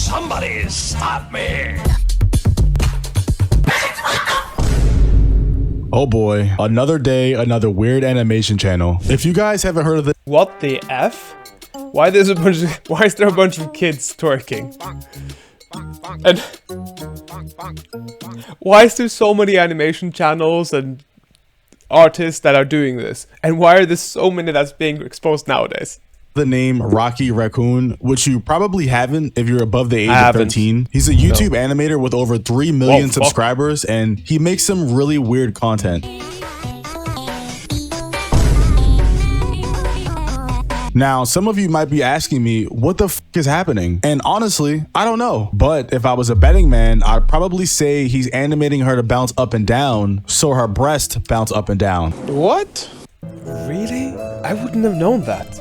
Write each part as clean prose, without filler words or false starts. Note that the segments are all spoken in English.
Somebody stop me! Oh boy, another day, another weird animation channel. If you guys haven't heard of this, What the F? Why is there a bunch of kids twerking? And why is there so many animation channels and artists that are doing this? And why are there so many that's being exposed nowadays? the name Racoon, which you probably haven't if you're above the age I of 13. He's a YouTube animator with over 3 million Whoa, subscribers, and he makes some really weird content. Now, some of you might be asking me, what the f is happening? And honestly, I don't know. But if I was a betting man, I'd probably say he's animating her to bounce up and down, so her breast bounce up and down. What? Really? I wouldn't have known that.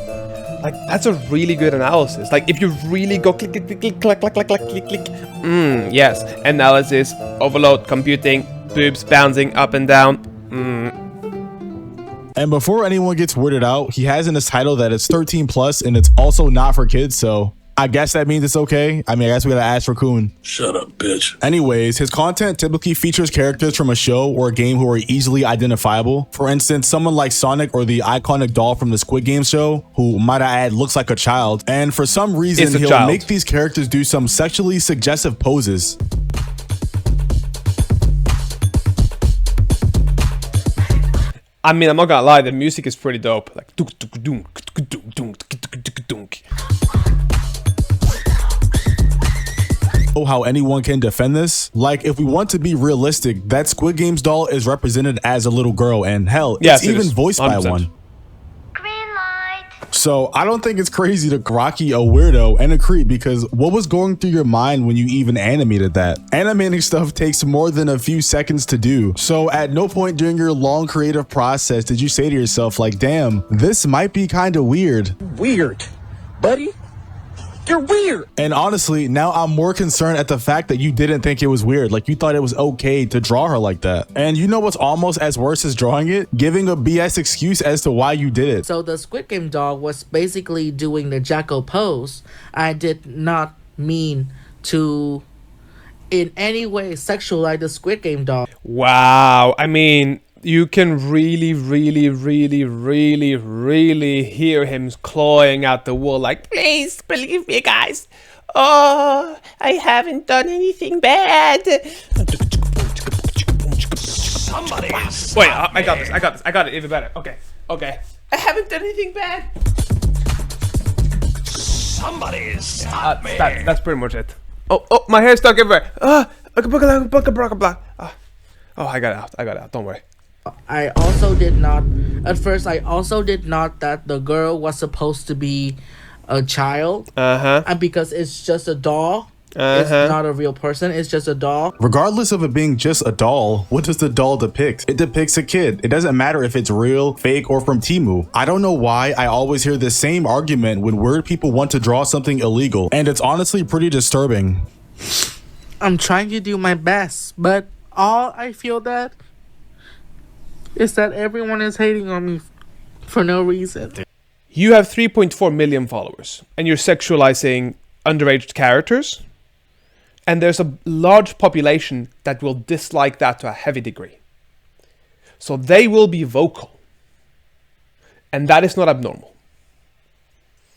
Like, that's a really good analysis. Like, if you really go click, click, click, click, click, click, click, click, click. Yes. Analysis, overload, computing, boobs bouncing up and down. And before anyone gets weirded out, he has in his title that it's 13 plus and it's also not for kids, so I guess that means it's okay. I mean, I guess we gotta ask Racoon. Shut up, bitch. Anyways, his content typically features characters from a show or a game who are easily identifiable. For instance, someone like Sonic or the iconic doll from the Squid Game show, who, might I add, looks like a child. And for some reason, he'll make these characters do some sexually suggestive poses. I mean, I'm not gonna lie, the music is pretty dope. Like, how anyone can defend this? Like, if we want to be realistic, that Squid Games doll is represented as a little girl, and hell, yes, it's even voiced 100%. by one. Green light. So I don't think it's crazy to Rocky a weirdo and a creep, because what was going through your mind when you even animated that? Animating stuff takes more than a few seconds to do. So at no point during your long creative process did you say to yourself, like, damn, this might be kind of weird. Weird, buddy. You're weird. And honestly, now I'm more concerned at the fact that you didn't think it was weird. Like, you thought it was okay to draw her like that. And you know what's almost as worse as drawing it? Giving a BS excuse as to why you did it. So the Squid Game doll was basically doing the Jackal pose. I did not mean to in any way sexualize the Squid Game doll. Wow. I mean, you can really hear him clawing at the wall like, please believe me, guys. Oh, I haven't done anything bad. Somebody Wait, I got this. I got it even better. Okay. I haven't done anything bad. Somebody stop me. That's pretty much it. Oh, my hair's stuck everywhere. Oh, I got it out. Don't worry. I also did not, at first I also did not that the girl was supposed to be a child. And because it's just a doll, it's not a real person, it's just a doll. Regardless of it being just a doll, what does the doll depict? It depicts a kid. It doesn't matter if it's real, fake, or from Temu. I don't know why I always hear the same argument when weird people want to draw something illegal, and it's honestly pretty disturbing. I'm trying to do my best, but all I feel that is that everyone is hating on me for no reason. You have 3.4 million followers, and you're sexualizing underage characters, and there's a large population that will dislike that to a heavy degree. So they will be vocal, and that is not abnormal.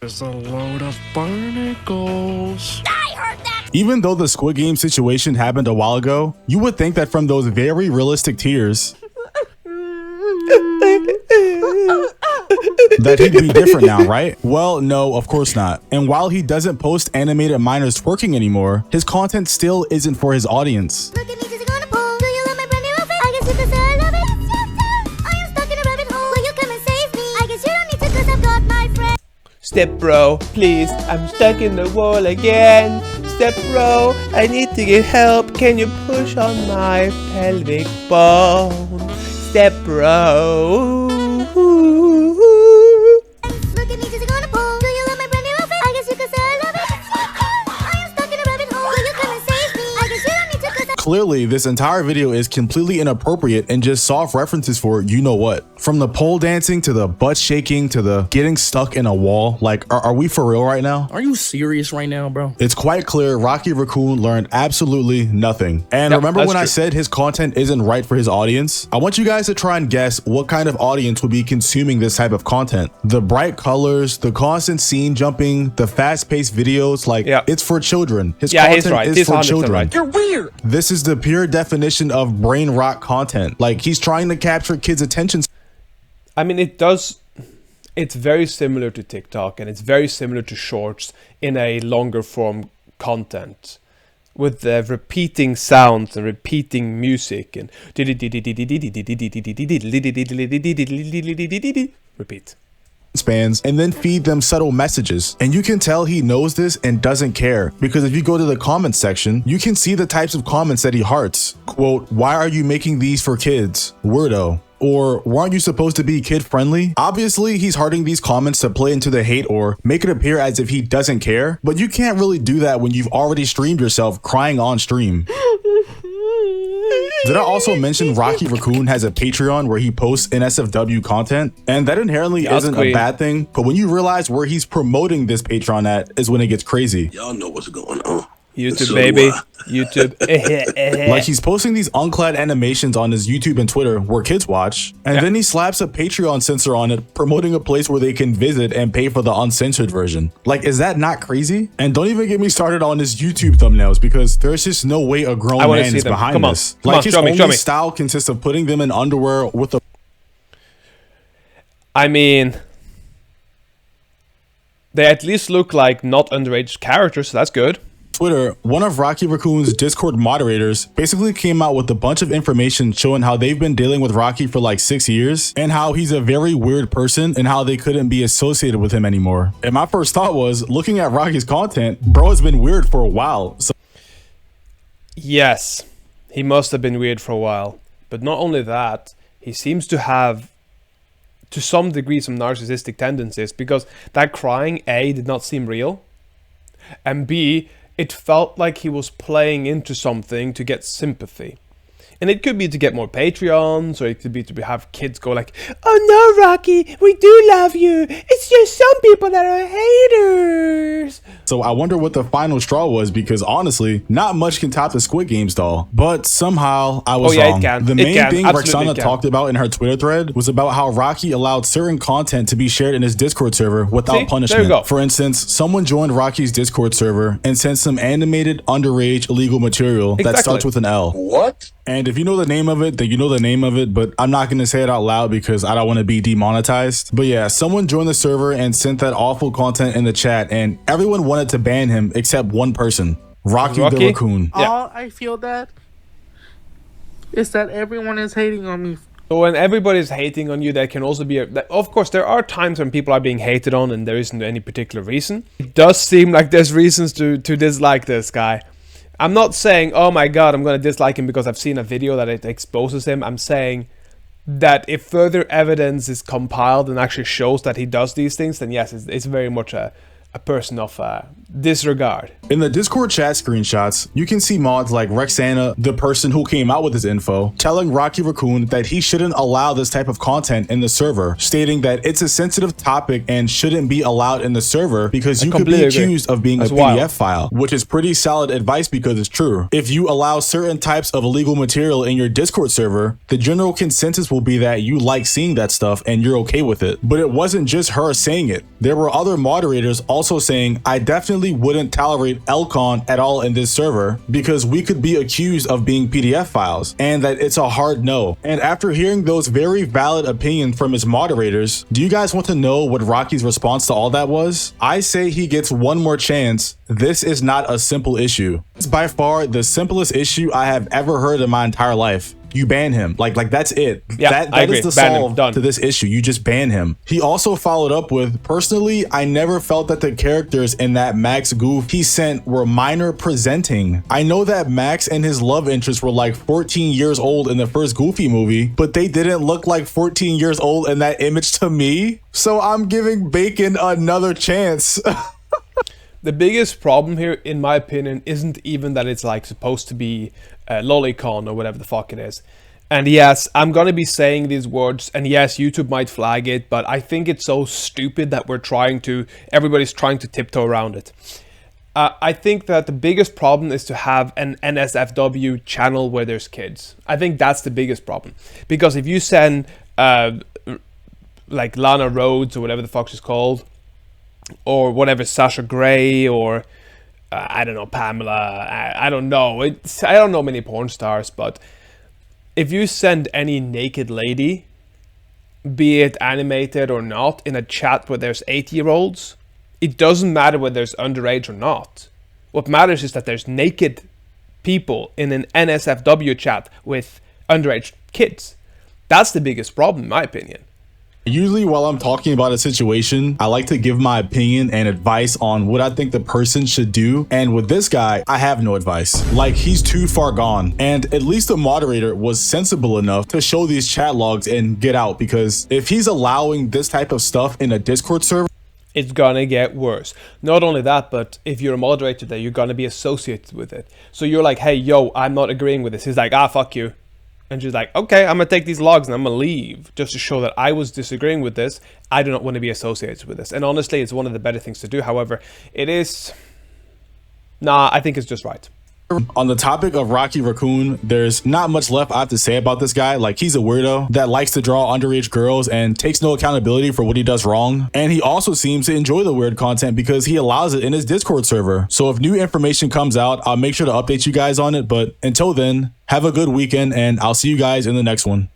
There's a load of barnacles. I heard that. Even though the Squid Game situation happened a while ago, you would think that from those very realistic tears that he'd be different now, right? Well, no, of course not. And while he doesn't post animated minors twerking anymore, his content still isn't for his audience. Look at me just on a pole. Do you love my brand new outfit? I guess you could say I love it. I am stuck in a rabbit hole. Will you come and save me? I guess you don't need to, cause I've got my friend. Step bro, please, I'm stuck in the wall again. Step bro, I need to get help. Can you push on my pelvic bone? Step bro. Look at me just on a pole. Do you love my brand new outfit? I guess you could say I love it. I am stuck in a rabbit hole. Will you come and save me? I guess you don't need to, cause Clearly, this entire video is completely inappropriate and just soft references for you know what. From the pole dancing to the butt shaking to the getting stuck in a wall. Like, are we for real right now? Are you serious right now, bro? It's quite clear Rocky Racoon learned absolutely nothing. And remember when I said his content isn't right for his audience? I want you guys to try and guess what kind of audience would be consuming this type of content. The bright colors, the constant scene jumping, the fast-paced videos, like it's for children. His content is for children. Right. You're weird. This is the pure definition of brain rot content. Like, he's trying to capture kids' attention. I mean, it's very similar to TikTok, and it's very similar to Shorts in a longer form content with the repeating sounds and repeating music and repeat spans and then feed them subtle messages. And you can tell he knows this and doesn't care, because if you go to the comments section, you can see the types of comments that he hearts. Quote, "Why are you making these for kids? Weirdo." Or, "Weren't you supposed to be kid friendly?" Obviously, he's hearting these comments to play into the hate or make it appear as if he doesn't care, but you can't really do that when you've already streamed yourself crying on stream. Did I also mention Rocky Racoon has a Patreon where he posts NSFW content? And that inherently isn't a bad thing, but when you realize where he's promoting this Patreon at is when it gets crazy. Y'all know what's going on. YouTube, so baby. YouTube. Like, he's posting these unclad animations on his YouTube and Twitter where kids watch, and then he slaps a Patreon censor on it, promoting a place where they can visit and pay for the uncensored version. Like, is that not crazy? And don't even get me started on his YouTube thumbnails, because there's just no way a grown man is behind this. Like, his only style consists of putting them in underwear with a... I mean, they at least look like not underage characters, so that's good. Twitter, one of Rocky Racoon's Discord moderators basically came out with a bunch of information showing how they've been dealing with Rocky for like 6 years and how he's a very weird person and how they couldn't be associated with him anymore. And my first thought was, looking at Rocky's content, bro has been weird for a while. So yes, he must have been weird for a while. But not only that, he seems to have, to some degree, some narcissistic tendencies, because that crying, A, did not seem real, and B, it felt like he was playing into something to get sympathy. And it could be to get more Patreons, or it could be to have kids go like, "Oh no, Rocky, we do love you. It's just some people that are haters." So I wonder what the final straw was, because honestly, not much can top the Squid Games doll. But somehow I was wrong. The main thing Roxana talked about in her Twitter thread was about how Rocky allowed certain content to be shared in his Discord server without punishment. There you go. For instance, someone joined Rocky's Discord server and sent some animated underage illegal material that starts with an L. What? And if you know the name of it, then you know the name of it, but I'm not going to say it out loud because I don't want to be demonetized. But yeah, someone joined the server and sent that awful content in the chat, and everyone wanted to ban him except one person, Rocky the Racoon. All I feel that is that everyone is hating on me. So when everybody's hating on you, there can also be of course, there are times when people are being hated on and there isn't any particular reason. It does seem like there's reasons to dislike this guy. I'm not saying, oh my god, I'm going to dislike him because I've seen a video that it exposes him. I'm saying that if further evidence is compiled and actually shows that he does these things, then yes, it's very much a person of disregard. In the Discord chat screenshots, you can see mods like Rexana, the person who came out with this info, telling Rocky Racoon that he shouldn't allow this type of content in the server, stating that it's a sensitive topic and shouldn't be allowed in the server because you could be accused of being a PDF file, which is pretty solid advice because it's true. If you allow certain types of illegal material in your Discord server, the general consensus will be that you like seeing that stuff and you're okay with it. But it wasn't just her saying it. There were other moderators also saying, I definitely wouldn't tolerate Elcon at all in this server because we could be accused of being PDF files, and that it's a hard no. And after hearing those very valid opinions from his moderators, do you guys want to know what Rocky's response to all that was? I say he gets one more chance. This is not a simple issue. It's by far the simplest issue I have ever heard in my entire life. You ban him. Like that's it. Yeah, that is the solve to this issue. You just ban him. He also followed up with, personally, I never felt that the characters in that Max goof he sent were minor presenting. I know that Max and his love interest were like 14 years old in the first Goofy movie, but they didn't look like 14 years old in that image to me. So I'm giving Bacon another chance. The biggest problem here, in my opinion, isn't even that it's like supposed to be Lolicon or whatever the fuck it is. And yes, I'm gonna be saying these words, and yes, YouTube might flag it, but I think it's so stupid that everybody's trying to tiptoe around it. I think that the biggest problem is to have an NSFW channel where there's kids. I think that's the biggest problem. Because if you send, like Lana Rhodes or whatever the fuck she's called, or whatever, Sasha Grey, or I don't know, Pamela, I don't know. I don't know many porn stars, but if you send any naked lady, be it animated or not, in a chat where there's 8-year-olds, it doesn't matter whether there's underage or not. What matters is that there's naked people in an NSFW chat with underage kids. That's the biggest problem, in my opinion. Usually while I'm talking about a situation, I like to give my opinion and advice on what I think the person should do. And with this guy, I have no advice. Like, he's too far gone. And at least the moderator was sensible enough to show these chat logs and get out, because if he's allowing this type of stuff in a Discord server, it's gonna get worse. Not only that, but if you're a moderator there, you're gonna be associated with it. So you're like, hey, yo, I'm not agreeing with this. He's like, fuck you. And she's like, okay, I'm gonna take these logs and I'm gonna leave, just to show that I was disagreeing with this. I do not want to be associated with this. And honestly, it's one of the better things to do. However, I think it's just right. On the topic of Rocky Racoon, there's not much left I have to say about this guy. Like, he's a weirdo that likes to draw underage girls and takes no accountability for what he does wrong. And he also seems to enjoy the weird content because he allows it in his Discord server. So if new information comes out, I'll make sure to update you guys on it. But until then, have a good weekend, and I'll see you guys in the next one.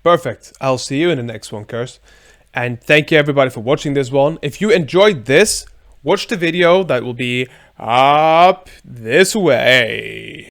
Perfect. I'll see you in the next one, Curse. And thank you everybody for watching this one. If you enjoyed this, watch the video that will be up this way.